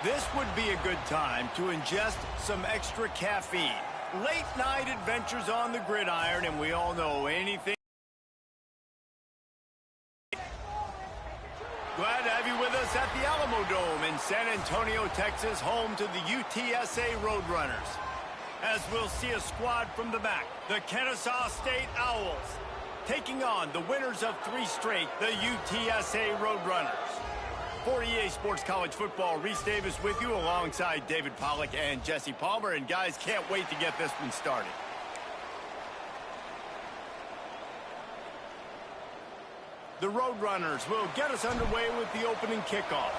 This would be a good time to ingest some extra caffeine. Late night adventures on the gridiron, and we all know anything. Glad to have you with us at the Alamo Dome in San Antonio, Texas, home to the UTSA Roadrunners. As we'll see a squad from the back, the Kennesaw State Owls, taking on the winners of 3 straight, the UTSA Roadrunners. For EA Sports College Football, Reese Davis with you alongside David Pollack and Jesse Palmer. And guys, can't wait to get this one started. The Roadrunners will get us underway with the opening kickoff.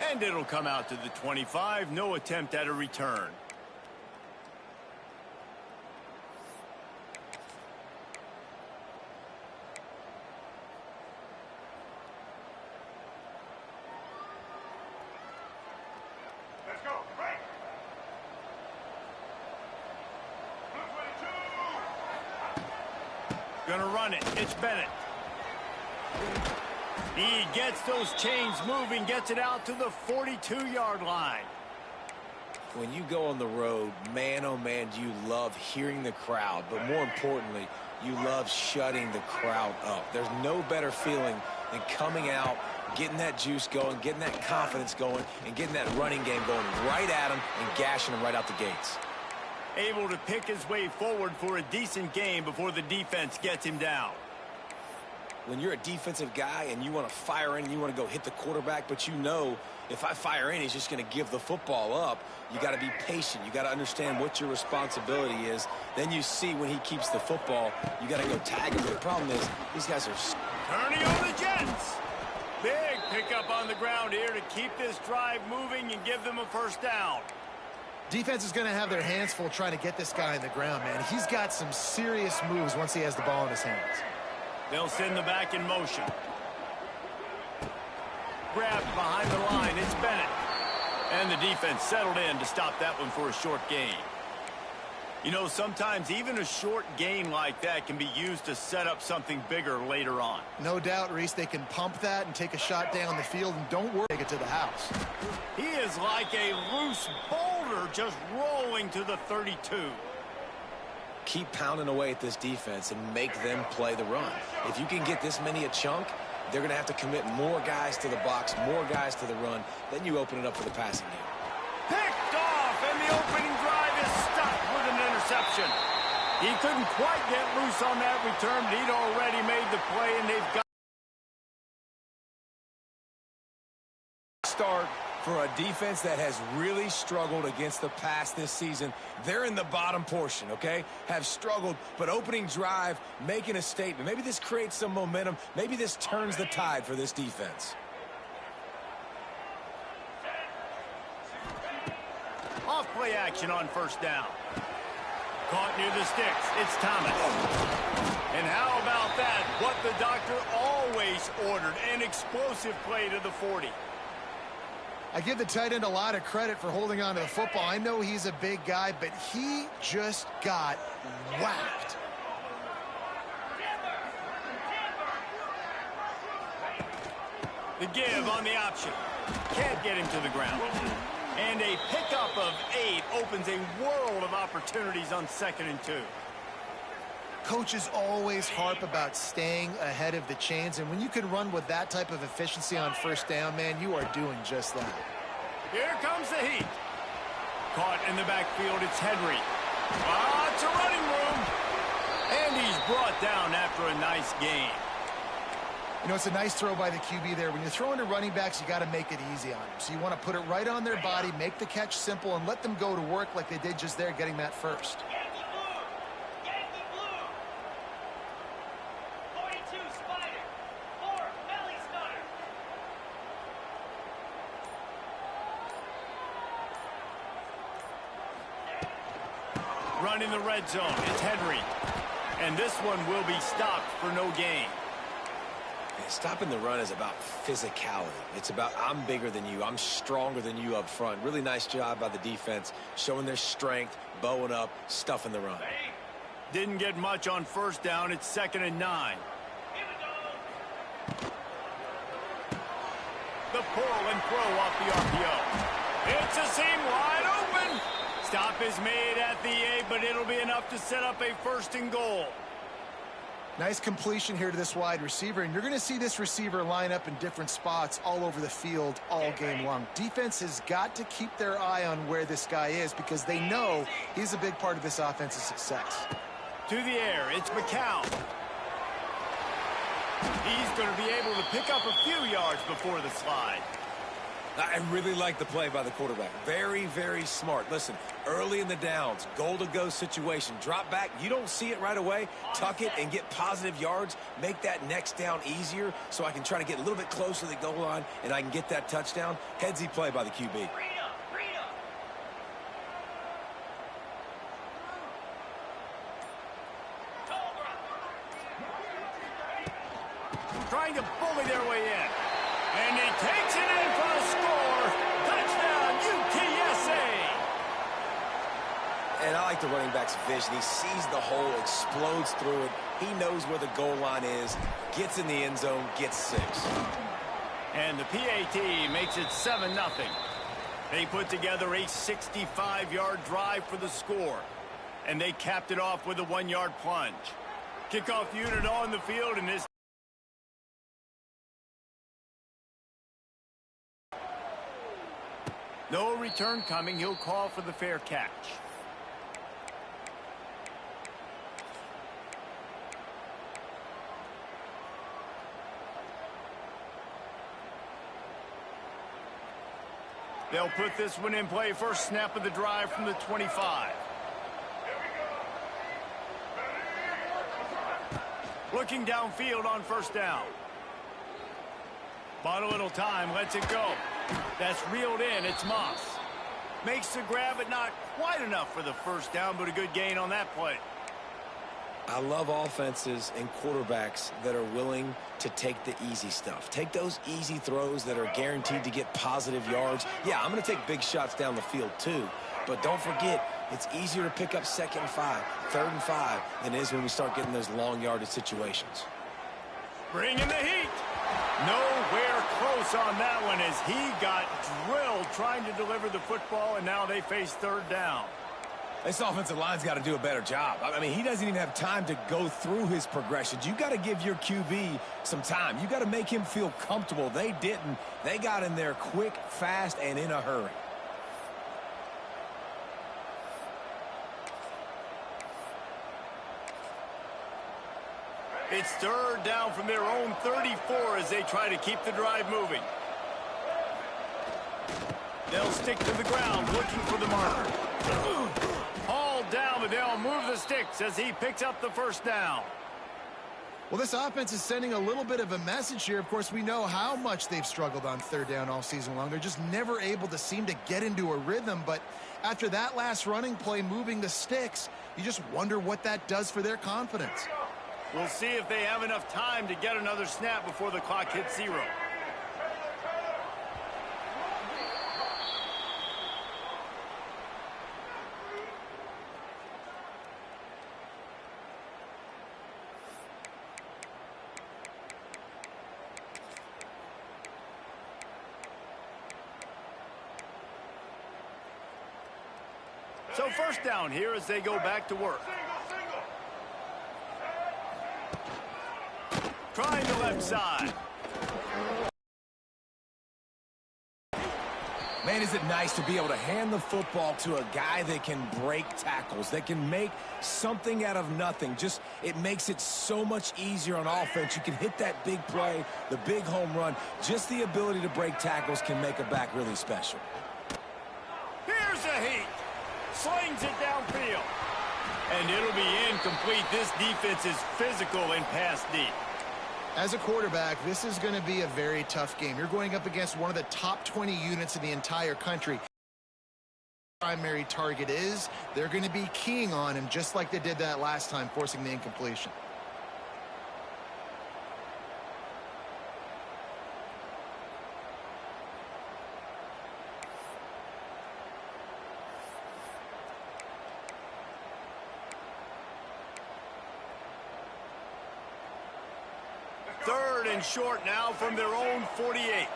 And it'll come out to the 25. No attempt at a return. Gonna run it. It's Bennett. He gets those chains moving, gets it out to the 42-yard line. When you go on the road, man, oh man, do you love hearing the crowd. But more importantly, you love shutting the crowd up. There's no better feeling than coming out, getting that juice going, getting that confidence going, and getting that running game going right at them and gashing them right out the gates. Able to pick his way forward for a decent game before the defense gets him down. When you're a defensive guy and you want to fire in and you want to go hit the quarterback, but you know if I fire in, he's just going to give the football up, you got to be patient. You got to understand what your responsibility is. Then you see when he keeps the football, you got to go tag him. But the problem is these guys are... Turning on the Jets. Big pickup on the ground here to keep this drive moving and give them a first down. Defense is going to have their hands full trying to get this guy on the ground, man. He's got some serious moves once he has the ball in his hands. They'll send the back in motion. Grabbed behind the line. It's Bennett. And the defense settled in to stop that one for a short gain. You know, sometimes even a short gain like that can be used to set up something bigger later on. No doubt, Reese, they can pump that and take a shot down the field, and don't worry, take it to the house. He is like a loose boulder just rolling to the 32. Keep pounding away at this defense and make them play the run. If you can get this many a chunk, they're going to have to commit more guys to the box, more guys to the run. Then you open it up for the passing game. Picked off, and the opening drive is stopped with an interception. He couldn't quite get loose on that return, but he'd already made the play, and they've got start for a defense that has really struggled against the pass this season. They're in the bottom portion, okay? Have struggled, but opening drive, making a statement. Maybe this creates some momentum. Maybe this turns the tide for this defense. Off play action on first down. Caught near the sticks. It's Thomas. And how about that? What the doctor always ordered, an explosive play to the 40. I give the tight end a lot of credit for holding on to the football. I know he's a big guy, but he just got whacked. The give on the option. Can't get him to the ground. And a pickup of 8 opens a world of opportunities on 2nd and 2. Coaches always harp about staying ahead of the chains, and when you can run with that type of efficiency on first down, man, you are doing just that. Here comes the heat. Caught in the backfield, it's Henry. It's a running room. And he's brought down after a nice gain. You know, it's a nice throw by the QB there. When you're throwing to running backs, you got to make it easy on them. So you want to put it right on their body, make the catch simple, and let them go to work like they did just there, getting that first. Running the red zone, it's Henry. And this one will be stopped for no gain. Stopping the run is about physicality. It's about I'm bigger than you. I'm stronger than you up front. Really nice job by the defense, showing their strength, bowing up, stuffing the run. Didn't get much on first down. It's 2nd and 9. pull and throw off the RPO. It's a seam wide open. Stop is made at the 8, but it'll be enough to set up a 1st and goal. Nice completion here to this wide receiver, and you're going to see this receiver line up in different spots all over the field all game long. Defense has got to keep their eye on where this guy is because they know he's a big part of this offense's success. To the air, it's McCown. He's going to be able to pick up a few yards before the slide. I really like the play by the quarterback. Very, very smart. Listen, early in the downs, goal-to-go situation. Drop back. You don't see it right away. Tuck it and get positive yards. Make that next down easier so I can try to get a little bit closer to the goal line and I can get that touchdown. Headsy play by the QB. Trying to bully their way in. And he takes it in for a score. Touchdown, UTSA. And I like the running back's vision. He sees the hole, explodes through it. He knows where the goal line is, gets in the end zone, gets 6. And the PAT makes it 7-0. They put together a 65-yard drive for the score. And they capped it off with a 1-yard plunge. Kickoff unit on the field in this. No return coming. He'll call for the fair catch. They'll put this one in play. First snap of the drive from the 25. Looking downfield on 1st down. Bought a little time, lets it go. That's reeled in, it's Moss. Makes the grab, but not quite enough for the 1st down, but a good gain on that play. I love offenses and quarterbacks that are willing to take the easy stuff. Take those easy throws that are guaranteed to get positive yards. Yeah, I'm going to take big shots down the field too, but don't forget, it's easier to pick up 2nd and 5, 3rd and 5 than it is when we start getting those long yardage situations. Bringing the heat. Nowhere close on that one as he got drilled trying to deliver the football, and now they face 3rd down. This offensive line's got to do a better job. I mean, he doesn't even have time to go through his progressions. You got to give your QB some time. You got to make him feel comfortable. They didn't. They got in there quick, fast, and in a hurry. It's 3rd down from their own 34 as they try to keep the drive moving. They'll stick to the ground looking for the marker. Hauled down, but they'll move the sticks as he picks up the 1st down. Well, this offense is sending a little bit of a message here. Of course, we know how much they've struggled on 3rd down all season long. They're just never able to seem to get into a rhythm. But after that last running play, moving the sticks, you just wonder what that does for their confidence. We'll see if they have enough time to get another snap before the clock hits 0. So 1st down here as they go back to work. Trying the left side. Man, is it nice to be able to hand the football to a guy that can break tackles, that can make something out of nothing. Just, it makes it so much easier on offense. You can hit that big play, the big home run. Just the ability to break tackles can make a back really special. Here's a heat. Slings it downfield. And it'll be incomplete. This defense is physical and pass deep. As a quarterback, this is going to be a very tough game. You're going up against one of the top 20 units in the entire country. Primary target is, they're going to be keying on him just like they did that last time, forcing the incompletion. Third and short now from their own 48.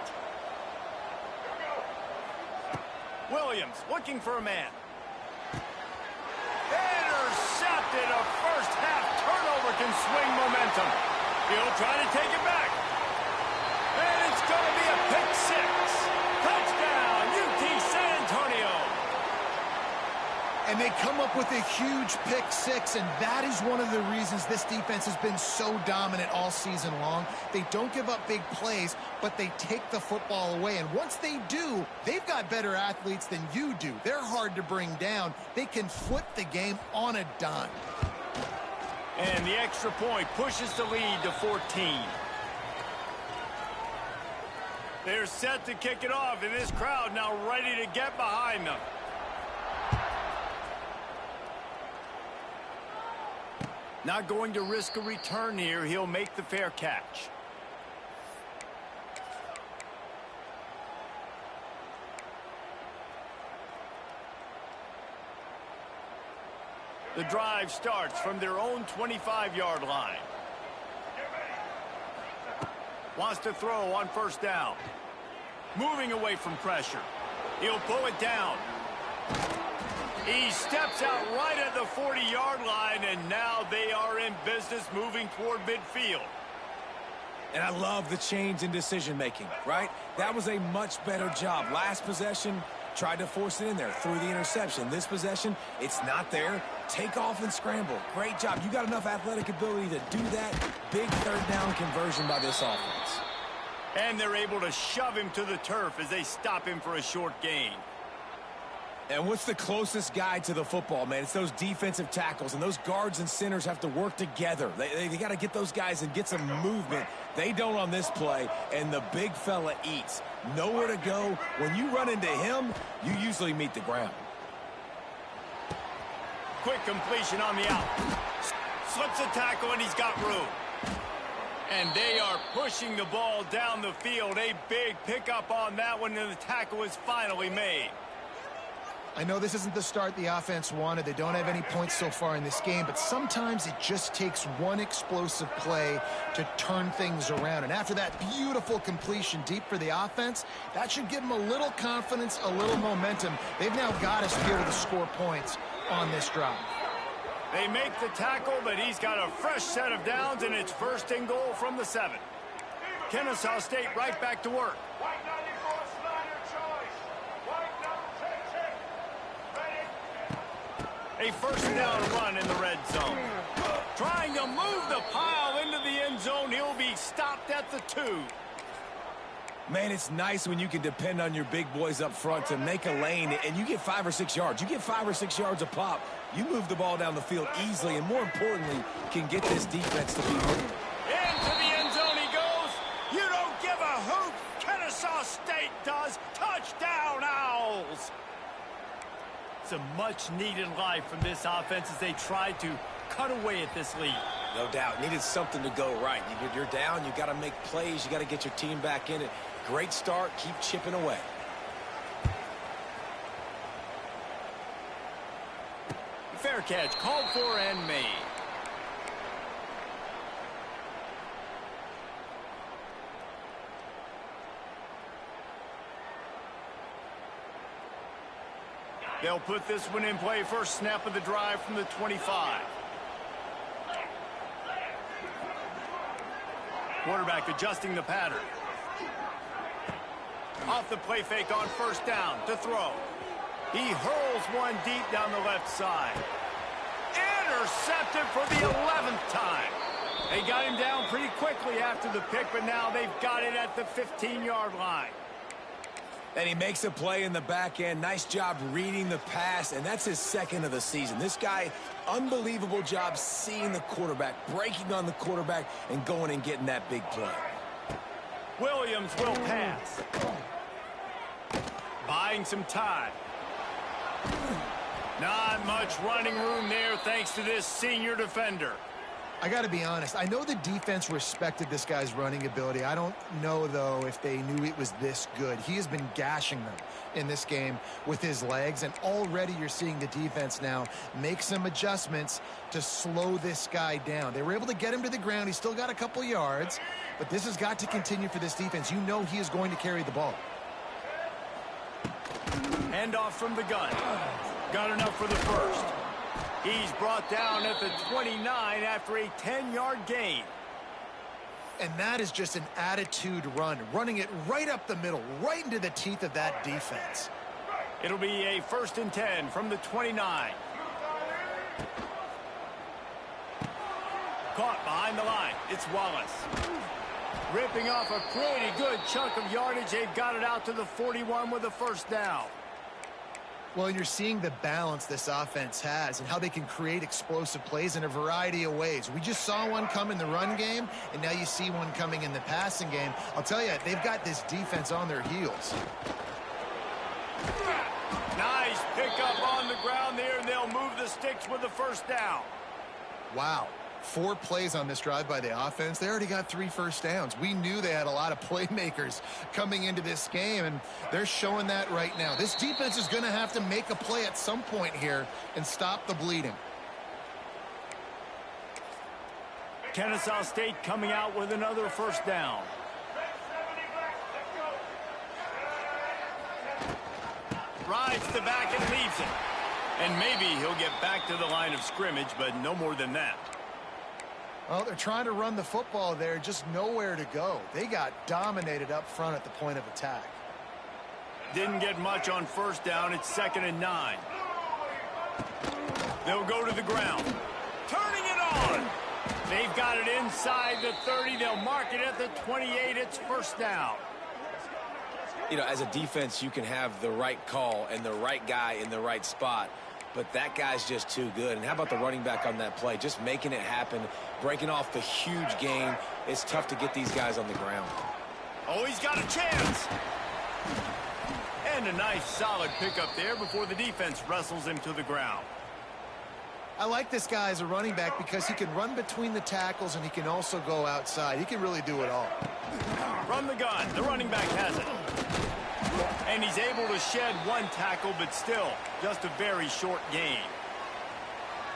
Williams looking for a man. Intercepted. A first-half turnover can swing momentum. He'll try to take it back. And it's going to be a pick six. Touchdown, UT San Antonio. And they come up with a huge pick six, and that is one of the reasons this defense has been so dominant all season long. They don't give up big plays, but they take the football away. And once they do, they've got better athletes than you do. They're hard to bring down. They can flip the game on a dime. And the extra point pushes the lead to 14. They're set to kick it off, and this crowd now ready to get behind them. Not going to risk a return here. He'll make the fair catch. The drive starts from their own 25-yard line. Wants to throw on first down. Moving away from pressure. He'll pull it down. He steps out right at the 40-yard line, and now they are in business moving toward midfield. And I love the change in decision-making, right? That was a much better job. Last possession, tried to force it in there, threw the interception. This possession, it's not there. Take off and scramble. Great job. You got enough athletic ability to do that. Big third down conversion by this offense. And they're able to shove him to the turf as they stop him for a short gain. And what's the closest guy to the football, man? It's those defensive tackles, and those guards and centers have to work together. They got to get those guys and get some movement. They don't on this play, and the big fella eats. Nowhere to go. When you run into him, you usually meet the ground. Quick completion on the out. Slips a tackle, and he's got room. And they are pushing the ball down the field. A big pickup on that one, and the tackle is finally made. I know this isn't the start the offense wanted. They don't have any points so far in this game, but sometimes it just takes one explosive play to turn things around. And after that beautiful completion deep for the offense, that should give them a little confidence, a little momentum. They've now got us to be able to score points on this drive. They make the tackle, but he's got a fresh set of downs, and it's first and goal from the 7. Kennesaw State right back to work. A first down run in the red zone. Trying to move the pile into the end zone. He'll be stopped at the 2. Man, it's nice when you can depend on your big boys up front to make a lane, and you get 5 or 6 yards. You get 5 or 6 yards a pop. You move the ball down the field easily, and more importantly, can get this defense to be moving. Into the end zone he goes. You don't give a hoot. Kennesaw State does. Touchdown, Owls. It's a much-needed life from this offense as they try to cut away at this lead. No doubt. Needed something to go right. You're down. You got to make plays. You got to get your team back in it. Great start. Keep chipping away. Fair catch called for and made. They'll put this one in play. First snap of the drive from the 25. Quarterback adjusting the pattern. Off the play fake on first down to throw. He hurls one deep down the left side. Intercepted for the 11th time. They got him down pretty quickly after the pick, but now they've got it at the 15-yard line. And he makes a play in the back end. Nice job reading the pass, and that's his 2nd of the season. This guy, unbelievable job seeing the quarterback, breaking on the quarterback, and going and getting that big play. Williams will pass. Buying some time. Not much running room there thanks to this senior defender. I got to be honest. I know the defense respected this guy's running ability. I don't know, though, if they knew it was this good. He has been gashing them in this game with his legs, and already you're seeing the defense now make some adjustments to slow this guy down. They were able to get him to the ground. He's still got a couple yards, but this has got to continue for this defense. You know he is going to carry the ball. And handoff from the gun. Got enough for the first. He's brought down at the 29 after a 10-yard gain. And that is just an attitude run, running it right up the middle, right into the teeth of that defense. It'll be a 1st and 10 from the 29. Caught behind the line. It's Wallace. Ripping off a pretty good chunk of yardage. They've got it out to the 41 with a 1st down. Well, and you're seeing the balance this offense has and how they can create explosive plays in a variety of ways. We just saw one come in the run game, and now you see one coming in the passing game. I'll tell you, they've got this defense on their heels. Nice pickup on the ground there, and they'll move the sticks with the 1st down. Wow. 4 plays on this drive by the offense. They already got 3 first downs. We knew they had a lot of playmakers coming into this game, and they're showing that right now. This defense is going to have to make a play at some point here and stop the bleeding. Kennesaw State coming out with another 1st down. Rides the back and leaves it. And maybe he'll get back to the line of scrimmage, but no more than that. Well, they're trying to run the football there, just nowhere to go. They got dominated up front at the point of attack. Didn't get much on 1st down. It's 2nd and 9. They'll go to the ground. Turning it on. They've got it inside the 30. They'll mark it at the 28. It's 1st down. You know, as a defense, you can have the right call and the right guy in the right spot, but that guy's just too good. And how about the running back on that play? Just making it happen, breaking off the huge gain. It's tough to get these guys on the ground. Oh, he's got a chance. And a nice, solid pickup there before the defense wrestles him to the ground. I like this guy as a running back because he can run between the tackles and he can also go outside. He can really do it all. From the gun, the running back has it. And he's able to shed 1 tackle, but still just a very short gain.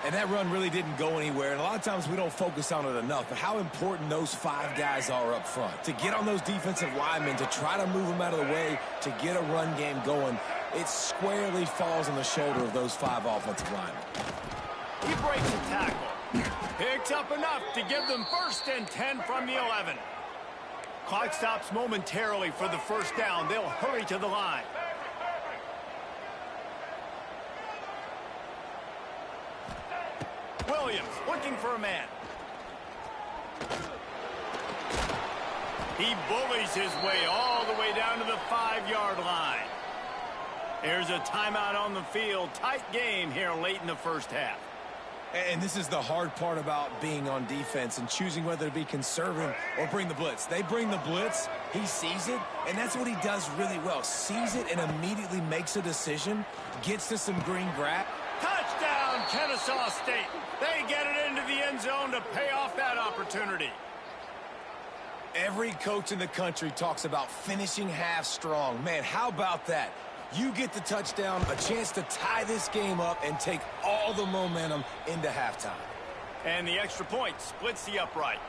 And that run really didn't go anywhere, and a lot of times we don't focus on it enough, but how important those 5 guys are up front. To get on those defensive linemen, to try to move them out of the way, to get a run game going, it squarely falls on the shoulder of those 5 offensive linemen. He breaks a tackle. Picks up enough to give them 1st and 10 from the 11. Clock stops momentarily for the 1st down. They'll hurry to the line. Williams looking for a man. He bullies his way all the way down to the 5-yard line. There's a timeout on the field. Tight game here late in the 1st half. And this is the hard part about being on defense and choosing whether to be conservative or bring the blitz. They bring the blitz, he sees it, and that's what he does really well. Sees it and immediately makes a decision, gets to some green grass. Touchdown, Kennesaw State. They get it into the end zone to pay off that opportunity. Every coach in the country talks about finishing half strong. Man, how about that? You get the touchdown, a chance to tie this game up and take all the momentum into halftime. And the extra point splits the uprights.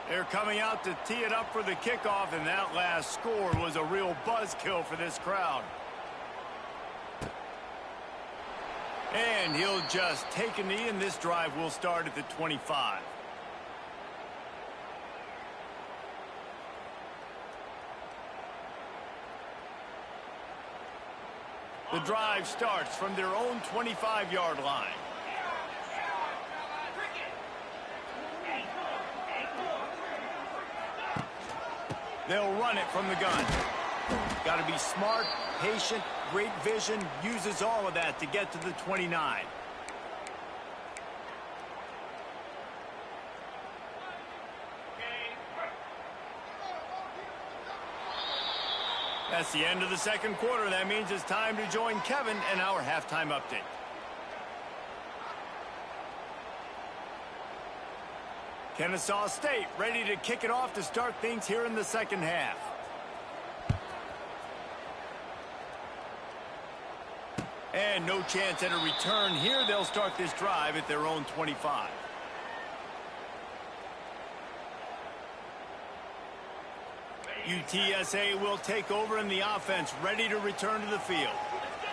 They're coming out to tee it up for the kickoff, and that last score was a real buzzkill for this crowd. And he'll just take a knee, and this drive will start at the 25. The drive starts from their own 25-yard line. They'll run it from the gun. Got to be smart, patient, great vision, uses all of that to get to the 29. That's the end of the 2nd quarter. That means it's time to join Kevin and our halftime update. Kennesaw State ready to kick it off to start things here in the 2nd half. And no chance at a return here. They'll start this drive at their own 25. UTSA will take over in the offense, ready to return to the field.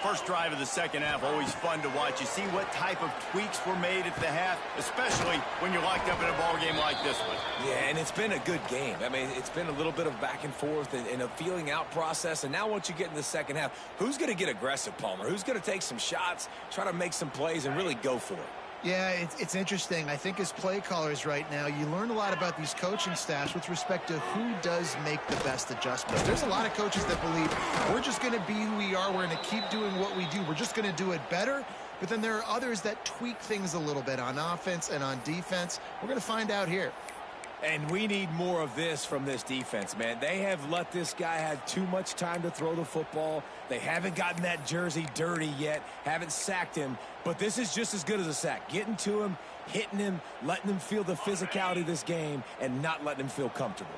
First drive of the second half, always fun to watch. You see what type of tweaks were made at the half, especially when you're locked up in a ball game like this one. Yeah, and it's been a good game. I mean, it's been a little bit of back and forth and a feeling out process. And now once you get in the second half, who's going to get aggressive, Palmer? Who's going to take some shots, try to make some plays, and really go for it? Yeah, it's interesting. I think as play callers right now, you learn a lot about these coaching staffs with respect to who does make the best adjustments. There's a lot of coaches that believe we're just going to be who we are. We're going to keep doing what we do. We're just going to do it better. But then there are others that tweak things a little bit on offense and on defense. We're going to find out here. And we need more of this from this defense, man. They have let this guy have too much time to throw the football. They haven't gotten that jersey dirty yet, haven't sacked him. But this is just as good as a sack. Getting to him, hitting him, letting him feel the physicality of this game, and not letting him feel comfortable.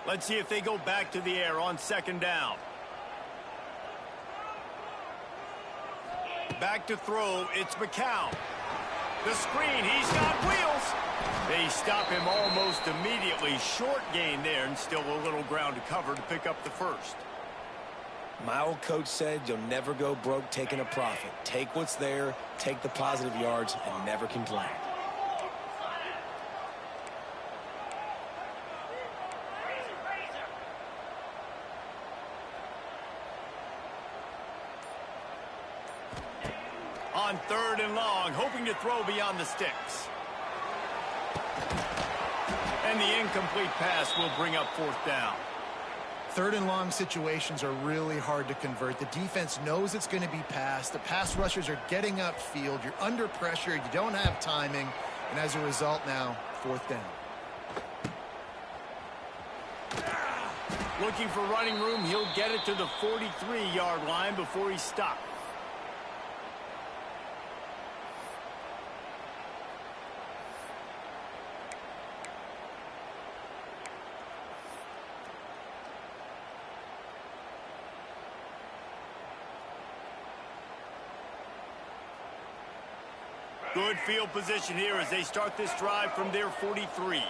Let's see if they go back to the air on second down. Back to throw, it's McCown. The screen, he's got wheels. They stop him almost immediately. Short gain there, and still a little ground to cover to pick up the first. My old coach said you'll never go broke taking a profit. Take what's there, take the positive yards, and never complain. On third and long, hoping to throw beyond the sticks. And the incomplete pass will bring up fourth down. Third and long situations are really hard to convert. The defense knows it's going to be passed. The pass rushers are getting upfield. You're under pressure. You don't have timing. And as a result now, fourth down. Looking for running room. He'll get it to the 43-yard line before he stops. Good field position here as they start this drive from their 43.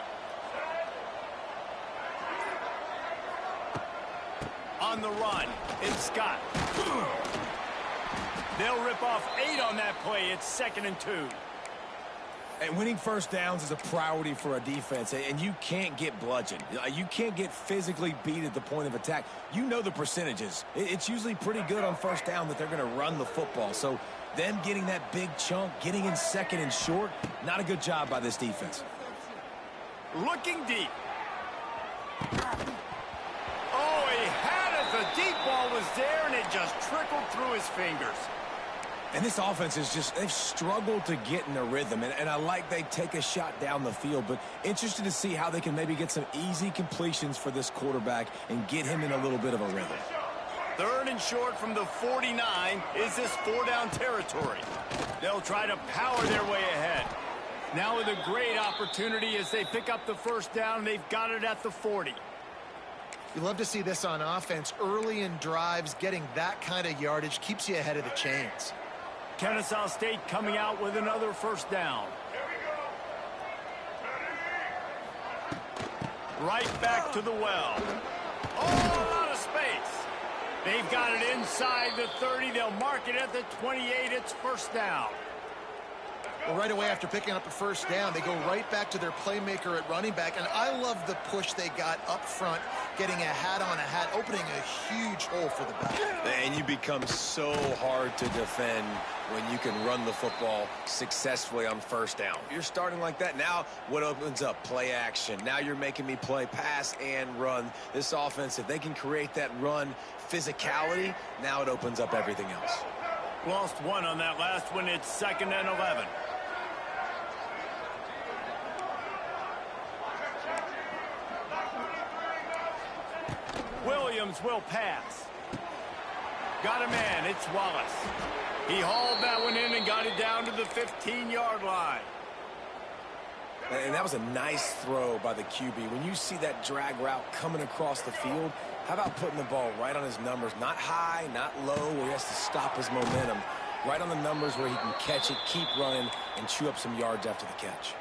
On the run, it's Scott. They'll rip off 8 on that play. It's 2nd and 2. And winning first downs is a priority for a defense, and you can't get bludgeoned. You can't get physically beat at the point of attack. You know the percentages. It's usually pretty good on first down that they're going to run the football. So them getting that big chunk, getting in 2nd and short, not a good job by this defense. Looking deep. Oh, he had it. The deep ball was there, and it just trickled through his fingers. And this offense is just, they've struggled to get in a rhythm. And I like they take a shot down the field, but interested to see how they can maybe get some easy completions for this quarterback and get him in a little bit of a rhythm. 3rd and short from the 49 is this 4-down territory. They'll try to power their way ahead. Now with a great opportunity as they pick up the first down. They've got it at the 40. You love to see this on offense. Early in drives, getting that kind of yardage keeps you ahead of the chains. Kennesaw State coming out with another first down. Right back to the well. Oh, a lot of space. They've got it inside the 30. They'll mark it at the 28. It's first down. Well, right away after picking up a first down, they go right back to their playmaker at running back. And I love the push they got up front, getting a hat on a hat, opening a huge hole for the back. And you become so hard to defend when you can run the football successfully on first down. You're starting like that. Now what opens up? Play action. Now you're making me play pass and run. This offense, if they can create that run physicality, now it opens up everything else. Lost 1 on that last one. It's 2nd and 11. Williams will pass. Got a man. It's Wallace. He hauled that one in and got it down to the 15-yard line. And that was a nice throw by the QB. When you see that drag route coming across the field, how about putting the ball right on his numbers? Not high, not low, where he has to stop his momentum. Right on the numbers where he can catch it, keep running, and chew up some yards after the catch.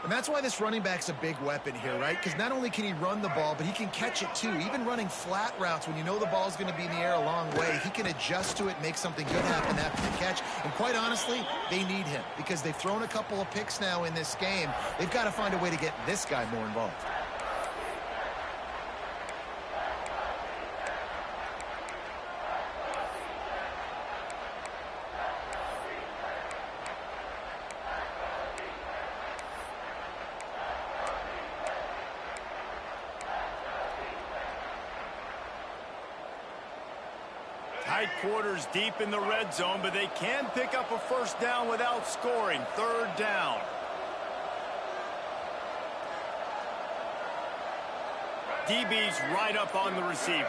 And that's why this running back's a big weapon here, right? Because not only can he run the ball, but he can catch it too. Even running flat routes when you know the ball's going to be in the air a long way, he can adjust to it, make something good happen after the catch. And quite honestly, they need him because they've thrown a couple of picks now in this game. They've got to find a way to get this guy more involved. Tight quarters deep in the red zone, but they can pick up a first down without scoring. Third down. DB's right up on the receivers.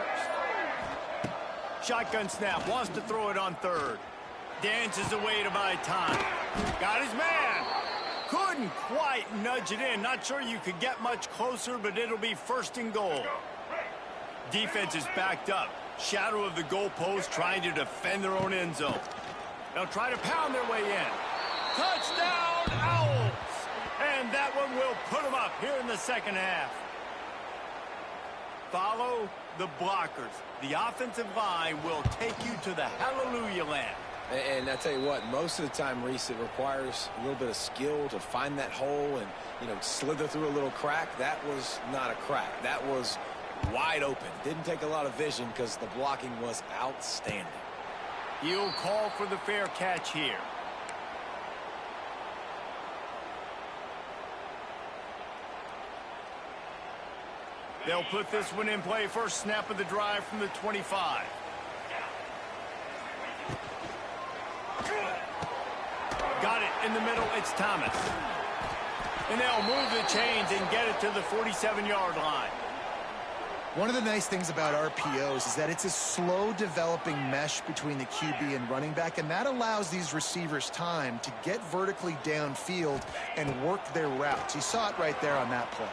Shotgun snap, wants to throw it on third. Dances away to buy time. Got his man. Couldn't quite nudge it in. Not sure you could get much closer, but it'll be first and goal. Defense is backed up. Shadow of the goalpost, trying to defend their own end zone. They'll try to pound their way in. Touchdown, Owls! And that one will put them up here in the second half. Follow the blockers. The offensive line will take you to the hallelujah land. And I tell you what, most of the time, Reese, it requires a little bit of skill to find that hole and, slither through a little crack. That was not a crack. That was wide open. Didn't take a lot of vision because the blocking was outstanding. He'll call for the fair catch here. They'll put this one in play. First snap of the drive from the 25. Got it in the middle. It's Thomas. And they'll move the chains and get it to the 47-yard line. One of the nice things about RPOs is that it's a slow developing mesh between the QB and running back, and that allows these receivers time to get vertically downfield and work their routes. You saw it right there on that play.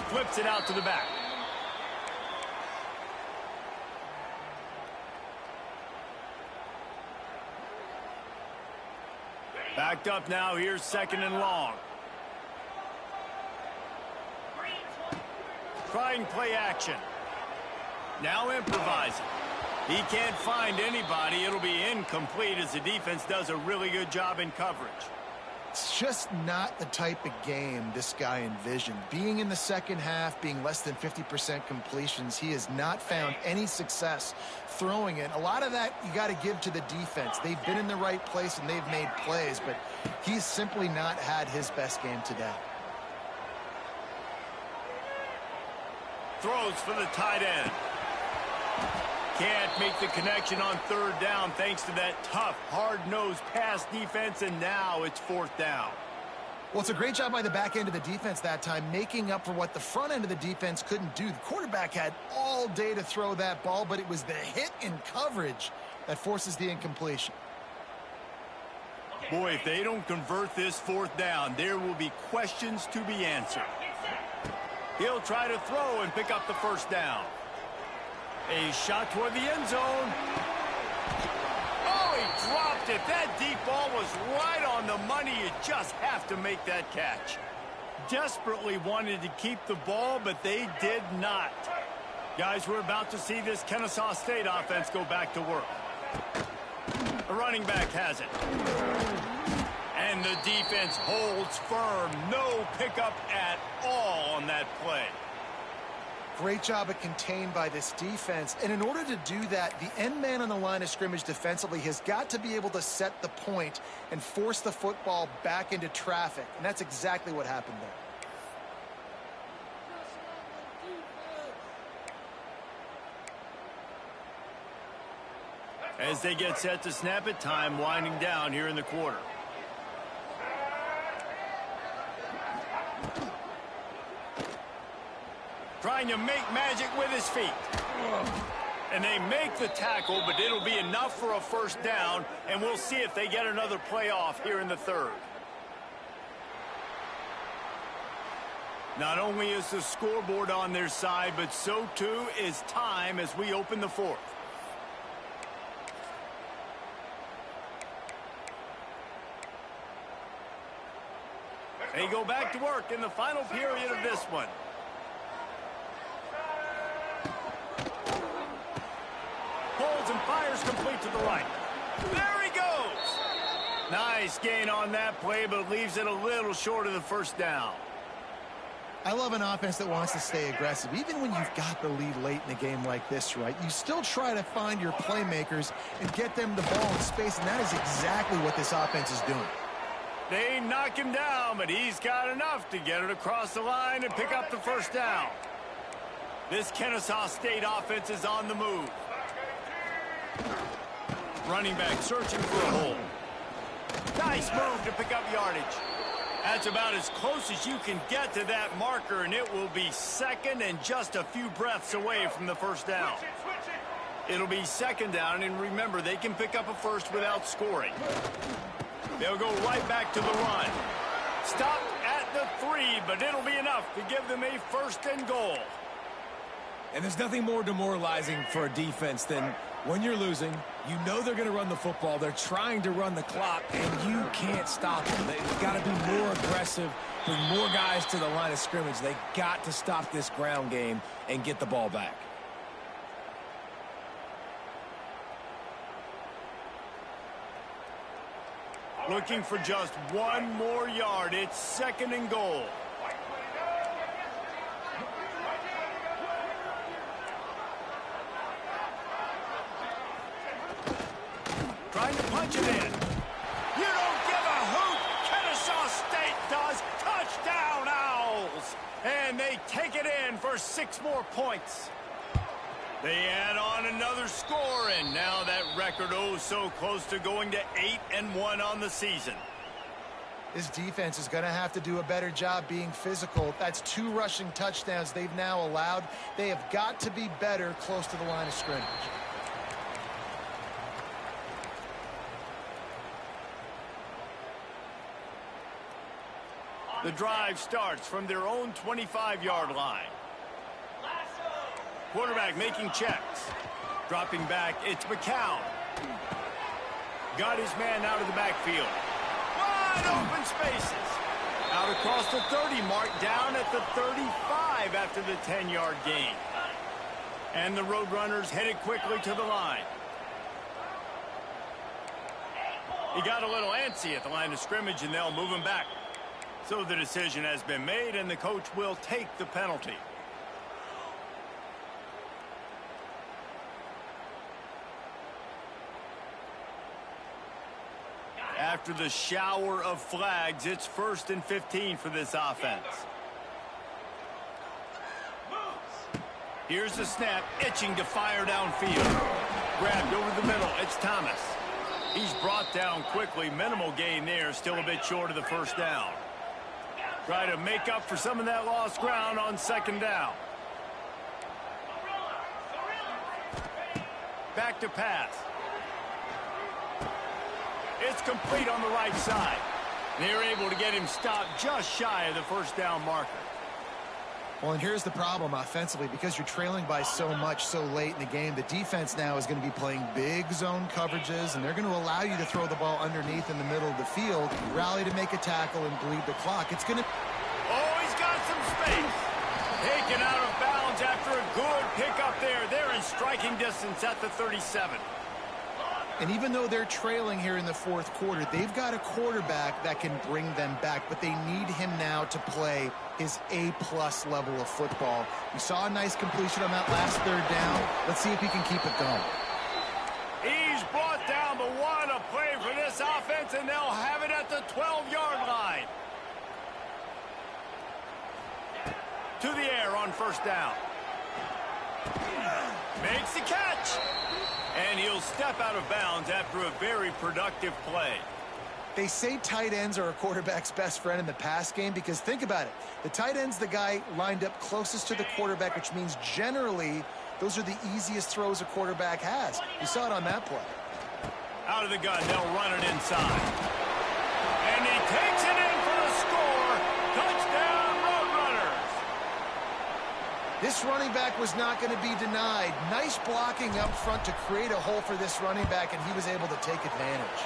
Flips it out to the back. Backed up now. Here's second and long. Trying play action. Now improvising. He can't find anybody. It'll be incomplete as the defense does a really good job in coverage. It's just not the type of game this guy envisioned. Being in the second half, being less than 50% completions, he has not found any success throwing it. A lot of that you got to give to the defense. They've been in the right place and they've made plays, but he's simply not had his best game today. Throws for the tight end. Can't make the connection on third down thanks to that tough, hard-nosed pass defense, and now it's fourth down. Well, it's a great job by the back end of the defense that time, making up for what the front end of the defense couldn't do. The quarterback had all day to throw that ball, but it was the hit in coverage that forces the incompletion. Boy, if they don't convert this fourth down, there will be questions to be answered. He'll try to throw and pick up the first down. A shot toward the end zone. Oh, he dropped it. That deep ball was right on the money. You just have to make that catch. Desperately wanted to keep the ball, but they did not. Guys, we're about to see this Kennesaw State offense go back to work. The running back has it. And the defense holds firm. No pickup at all on that play. Great job at contained by this defense. And in order to do that, the end man on the line of scrimmage defensively has got to be able to set the point and force the football back into traffic. And that's exactly what happened there. As they get set to snap it, time winding down here in the quarter. Trying to make magic with his feet. And they make the tackle, but it'll be enough for a first down, and we'll see if they get another play off here in the third. Not only is the scoreboard on their side, but so too is time as we open the fourth. They go back to work in the final period of this one. Pulls and fires complete to the right. There he goes. Nice gain on that play, but leaves it a little short of the first down. I love an offense that wants to stay aggressive. Even when you've got the lead late in a game like this, right, you still try to find your playmakers and get them the ball in space, and that is exactly what this offense is doing. They knock him down, but he's got enough to get it across the line and pick up the first down. This Kennesaw State offense is on the move. Running back searching for a hole. Nice move to pick up yardage. That's about as close as you can get to that marker, and it will be second and just a few breaths away from the first down. It'll be second down, and remember, they can pick up a first without scoring. They'll go right back to the run. Stopped at the 3, but it'll be enough to give them a first and goal. And there's nothing more demoralizing for a defense than when you're losing, you know they're going to run the football. They're trying to run the clock, and you can't stop them. They've got to be more aggressive, bring more guys to the line of scrimmage. They've got to stop this ground game and get the ball back. Looking for just one more yard. It's second and goal. Trying to punch it in. You don't give a hoot. Kennesaw State does. Touchdown, Owls. And they take it in for 6 more points. They add on another score, and now that record oh so close to going to 8-1 on the season. This defense is going to have to do a better job being physical. That's 2 rushing touchdowns they've now allowed. They have got to be better close to the line of scrimmage. The drive starts from their own 25-yard line. Quarterback making checks. Dropping back, it's McCown. Got his man out of the backfield. Wide open spaces. Out across the 30 mark, down at the 35 after the 10-yard gain. And the Roadrunners headed quickly to the line. He got a little antsy at the line of scrimmage, and they'll move him back. So the decision has been made, and the coach will take the penalty. After the shower of flags, it's 1st and 15 for this offense. Here's the snap, itching to fire downfield. Grabbed over the middle, it's Thomas. He's brought down quickly, minimal gain there, still a bit short of the first down. Try to make up for some of that lost ground on second down. Back to pass. It's complete on the right side. They're able to get him stopped just shy of the first down marker. Well, and here's the problem offensively. Because you're trailing by so much so late in the game, the defense now is going to be playing big zone coverages, and they're going to allow you to throw the ball underneath in the middle of the field, rally to make a tackle, and bleed the clock. It's going to... Oh, he's got some space. Taken out of bounds after a good pickup there. They're in striking distance at the 37. And even though they're trailing here in the 4th quarter, they've got a quarterback that can bring them back, but they need him now to play his A-plus level of football. We saw a nice completion on that last 3rd down. Let's see if he can keep it going. He's brought down, but what a play for this offense, and they'll have it at the 12-yard line. To the air on first down. Makes the catch. And he'll step out of bounds after a very productive play. They say tight ends are a quarterback's best friend in the pass game because think about it. The tight end's the guy lined up closest to the quarterback, which means generally those are the easiest throws a quarterback has. You saw it on that play. Out of the gun, they'll run it inside. And he takes it in for the score. Touchdown, Roadrunners. This running back was not going to be denied. Nice blocking up front to create a hole for this running back, and he was able to take advantage.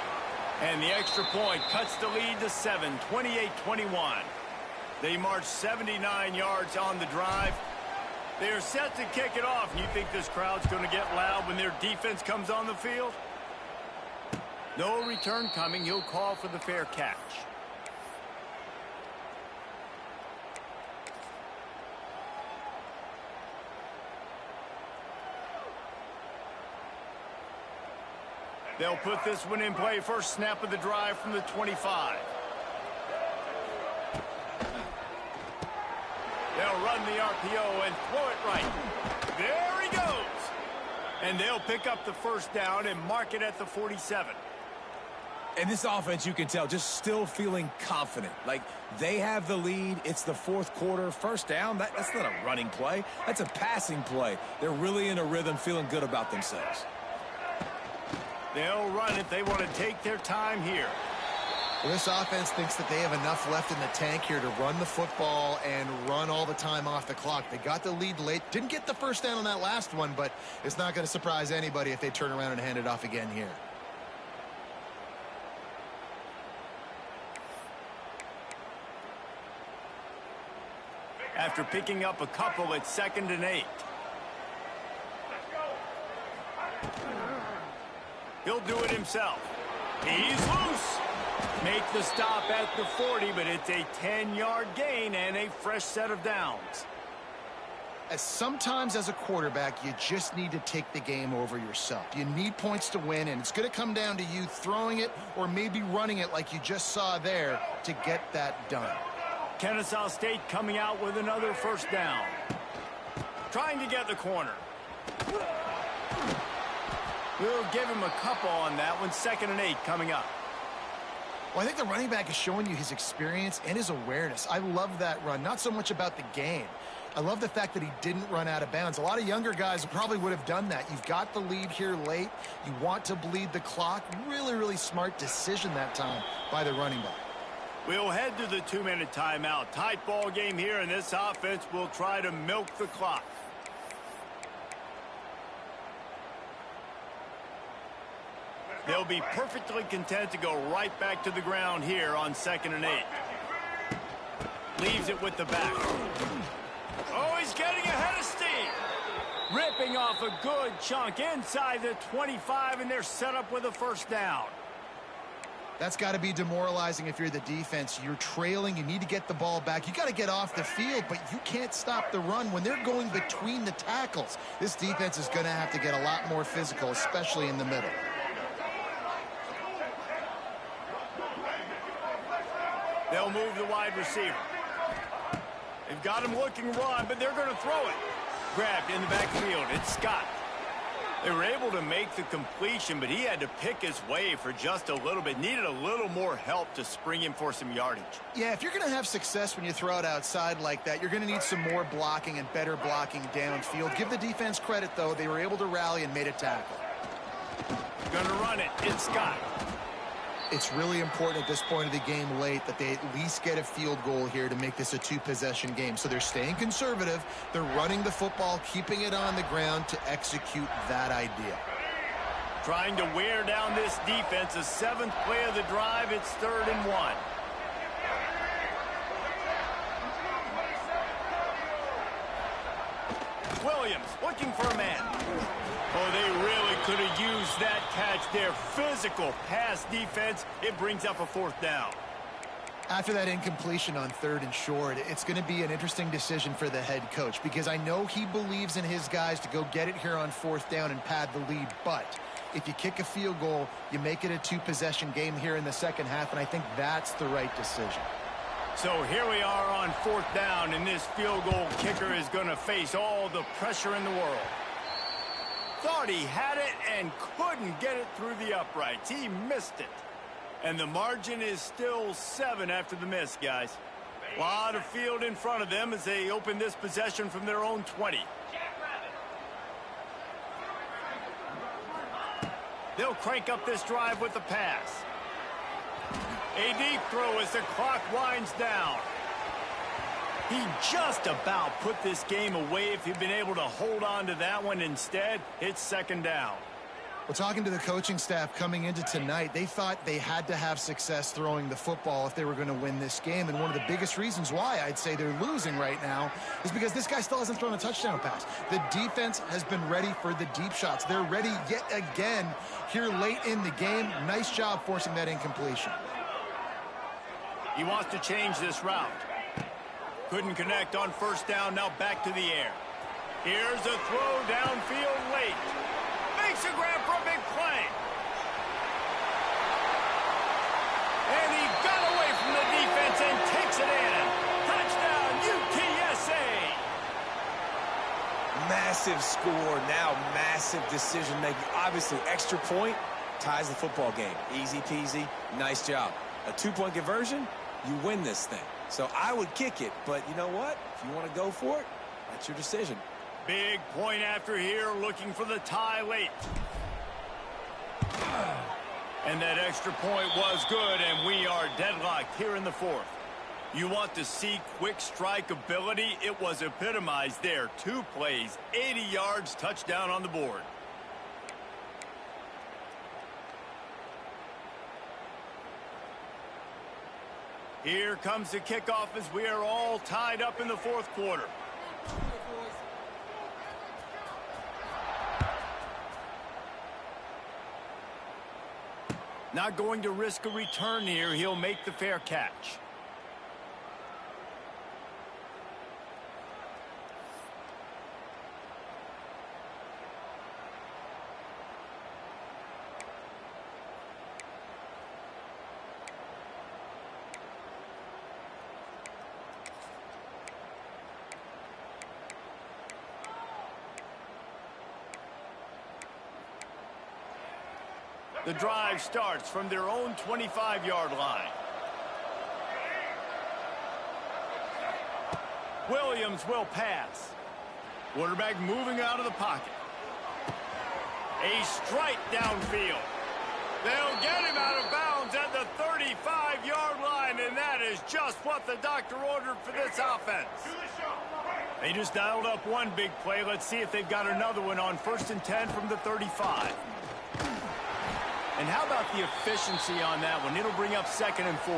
And the extra point cuts the lead to 7, 28-21. They march 79 yards on the drive. They are set to kick it off. You think this crowd's going to get loud when their defense comes on the field? No return coming. He'll call for the fair catch. They'll put this one in play. First snap of the drive from the 25. They'll run the RPO and throw it right. There he goes. And they'll pick up the first down and mark it at the 47. And this offense, you can tell, just still feeling confident. Like, they have the lead. It's the fourth quarter. First down, that's not a running play. That's a passing play. They're really in a rhythm, feeling good about themselves. They'll run it. They want to take their time here. Well, this offense thinks that they have enough left in the tank here to run the football and run all the time off the clock. They got the lead late. Didn't get the first down on that last one, but it's not going to surprise anybody if they turn around and hand it off again here. After picking up a couple, it's 2nd and 8. He'll do it himself. He's loose. Make the stop at the 40, but it's a 10-yard gain and a fresh set of downs. Sometimes as a quarterback, you just need to take the game over yourself. You need points to win, and it's going to come down to you throwing it or maybe running it like you just saw there to get that done. Kennesaw State coming out with another first down. Trying to get the corner. We'll give him a couple on that one. 2nd and 8 coming up. Well, I think the running back is showing you his experience and his awareness. I love that run. Not so much about the game. I love the fact that he didn't run out of bounds. A lot of younger guys probably would have done that. You've got the lead here late. You want to bleed the clock. Really, really smart decision that time by the running back. We'll head to the 2-minute timeout. Tight ball game here, and this offense will try to milk the clock. They'll be perfectly content to go right back to the ground here on 2nd and 8. Leaves it with the back. Oh, he's getting ahead of steam. Ripping off a good chunk inside the 25, and they're set up with a first down. That's got to be demoralizing if you're the defense. You're trailing. You need to get the ball back. You got to get off the field, but you can't stop the run when they're going between the tackles. This defense is going to have to get a lot more physical, especially in the middle. They'll move the wide receiver. They've got him looking run, but they're going to throw it. Grabbed in the backfield. It's Scott. They were able to make the completion, but he had to pick his way for just a little bit. Needed a little more help to spring him for some yardage. Yeah, if you're going to have success when you throw it outside like that, you're going to need some more blocking and better blocking downfield. Give the defense credit, though. They were able to rally and made a tackle. Going to run it. It's Scott. It's really important at this point of the game late that they at least get a field goal here to make this a 2-possession game. So they're staying conservative. They're running the football, keeping it on the ground to execute that idea. Trying to wear down this defense. The 7th play of the drive. It's 3rd and 1. Williams looking for a man. Oh, they really could have used that catch there. Physical pass defense. It brings up a 4th down. After that incompletion on 3rd and short, it's going to be an interesting decision for the head coach because I know he believes in his guys to go get it here on 4th down and pad the lead. But if you kick a field goal, you make it a 2-possession game here in the second half, and I think that's the right decision. So here we are on 4th down, and this field goal kicker is going to face all the pressure in the world. Thought he had it and couldn't get it through the uprights. He missed it. And the margin is still 7 after the miss, guys. A lot of field in front of them as they open this possession from their own 20. They'll crank up this drive with the pass. A deep throw as the clock winds down. He just about put this game away if he'd been able to hold on to that one. Instead, it's 2nd down. Well, talking to the coaching staff coming into tonight, they thought they had to have success throwing the football if they were going to win this game. And one of the biggest reasons why I'd say they're losing right now is because this guy still hasn't thrown a touchdown pass. The defense has been ready for the deep shots. They're ready yet again here late in the game. Nice job forcing that incompletion. He wants to change this route. Couldn't connect on first down. Now back to the air. Here's a throw downfield late. Makes a grab for a big play. And he got away from the defense and takes it in. Touchdown, UTSA. Massive score, now massive decision-making. Obviously, extra point ties the football game. Easy peasy, nice job. A 2-point conversion, you win this thing. So I would kick it, but you know what? If you want to go for it, that's your decision. Big point after here, looking for the tie late. And that extra point was good, and we are deadlocked here in the fourth. You want to see quick strike ability? It was epitomized there. 2 plays, 80 yards, touchdown on the board. Here comes the kickoff as we are all tied up in the fourth quarter. Not going to risk a return here. He'll make the fair catch. The drive starts from their own 25-yard line. Williams will pass. Quarterback moving out of the pocket. A strike downfield. They'll get him out of bounds at the 35-yard line, and that is just what the doctor ordered for this offense. They just dialed up one big play. Let's see if they've got another one on 1st and 10 from the 35. And how about the efficiency on that one? It'll bring up 2nd and 4.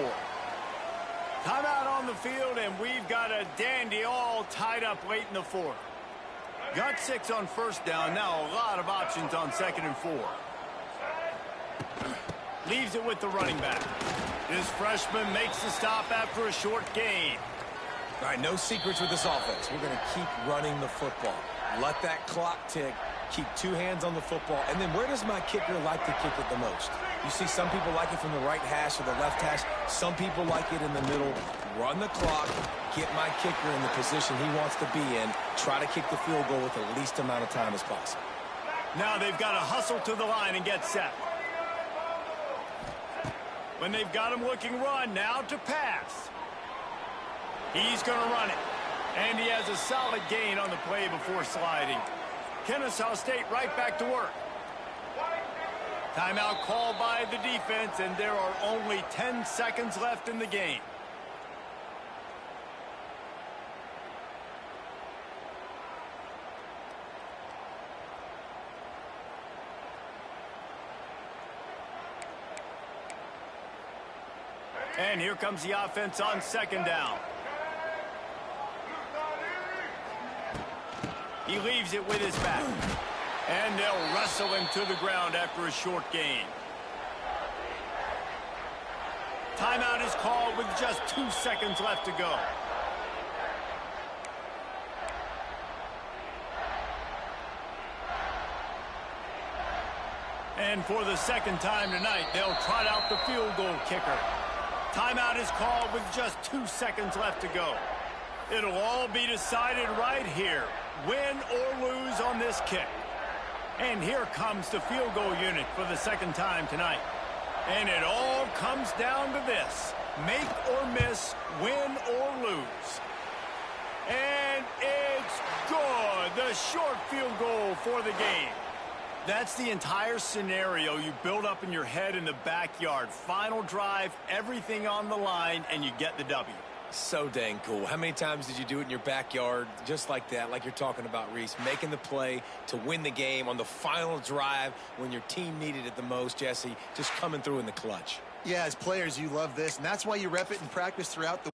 Timeout on the field, and we've got a dandy all tied up late in the fourth. Got 6 on first down. Now a lot of options on 2nd and 4. Leaves it with the running back. This freshman makes the stop after a short gain. All right, no secrets with this offense. We're going to keep running the football. Let that clock tick. Keep 2 hands on the football. And then where does my kicker like to kick it the most? You see some people like it from the right hash or the left hash. Some people like it in the middle. Run the clock. Get my kicker in the position he wants to be in. Try to kick the field goal with the least amount of time as possible. Now they've got to hustle to the line and get set. When they've got him looking run, now to pass. He's going to run it. And he has a solid gain on the play before sliding. Kennesaw State right back to work. Timeout called by the defense, and there are only 10 seconds left in the game. And here comes the offense on 2nd down. He leaves it with his back. And they'll wrestle him to the ground after a short gain. Timeout is called with just 2 seconds left to go. And for the 2nd time tonight, they'll trot out the field goal kicker. Timeout is called with just 2 seconds left to go. It'll all be decided right here. Win or lose on this kick. And here comes the field goal unit for the 2nd time tonight. And it all comes down to this. Make or miss, win or lose. And it's good. The short field goal for the game. That's the entire scenario you build up in your head in the backyard. Final drive, everything on the line, and you get the W. So dang cool. How many times did you do it in your backyard just like that, like you're talking about, Reese, making the play to win the game on the final drive when your team needed it the most, Jesse, just coming through in the clutch? Yeah, as players, you love this, and that's why you rep it in practice throughout the